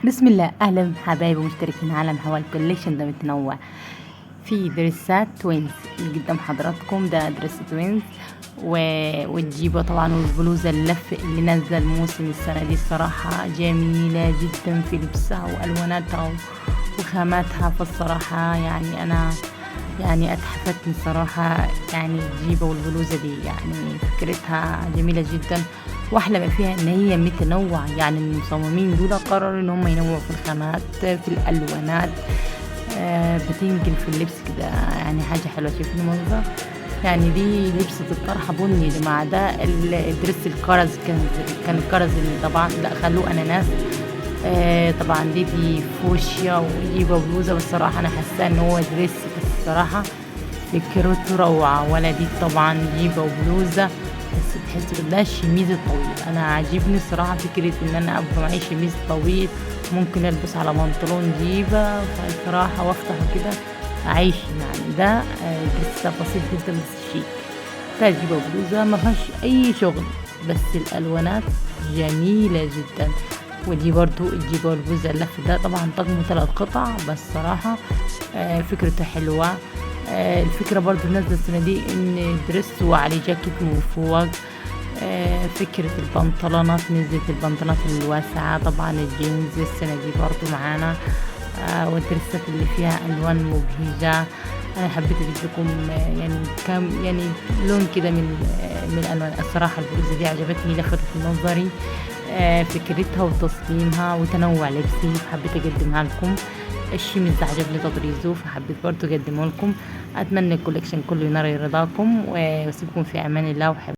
بسم الله، اهلا حبايبي مشتركين عالم هوا الكوليكشن ده متنوع في دريسات توينز اللي قدام حضراتكم. ده دريس توينز والجيبه طبعا والبلوزه اللف اللي نازله الموسم السنه دي الصراحه جميله جدا في لبسها والواناتها وخاماتها. فالصراحه يعني انا يعني اتحفتني صراحة، يعني الجيبة والبلوزة دي يعني فكرتها جميلة جدا، واحلى ما فيها ان هي متنوعة. يعني المصممين دول قرروا ان هم ينوعوا في الخامات في الالوانات. بتنقل في اللبس كده، يعني حاجة حلوة. شايفين المنظر؟ يعني دي لبسة الطرحة بني مع ده الدرس الكرز. كان الكرز اللي طبعا لا خلوه اناناس. طبعا دي فوشيا وجيبه بلوزه. والصراحه انا حاسه ان هو دريس، بس الصراحه فكرته روعه. ولا دي طبعا جيبه وبلوزه، بس تحس ده الشميز الطويل. انا عاجبني الصراحه فكره ان انا ابقى معي شميز طويل، ممكن البس على بنطلون جيبه فالصراحه وافتحه كده اعيش. يعني ده دريس بسيط جدا بس شيك. ده جيبه وبلوزه ما فيهاش اي شغل، بس الالوانات جميله جدا. ودي برضو الجيبة والبوزة اللف ده طبعا طقم 3 قطع، بس صراحة فكرته حلوة. الفكرة برضو نازلة السنة دي ان دريس وعليه جاكيت من فوق. فكرة البنطلونات نزلت، البنطلونات الواسعة طبعا الجينز السنة دي برضو معانا. والدريسات اللي فيها الوان مبهجة. انا حبيت اجيب لكم يعني كم يعني لون كده من الالوان. الصراحة البلوزة دي عجبتني، لفتت نظري فكرتها وتصميمها وتنوع لبسي، فحبيت اقدمها لكم. الشميز ده عجبني تطريزه فحبيت برضه اقدمه لكم. اتمنى الكوليكشن كله ينال رضاكم، واسيبكم في امان الله وحب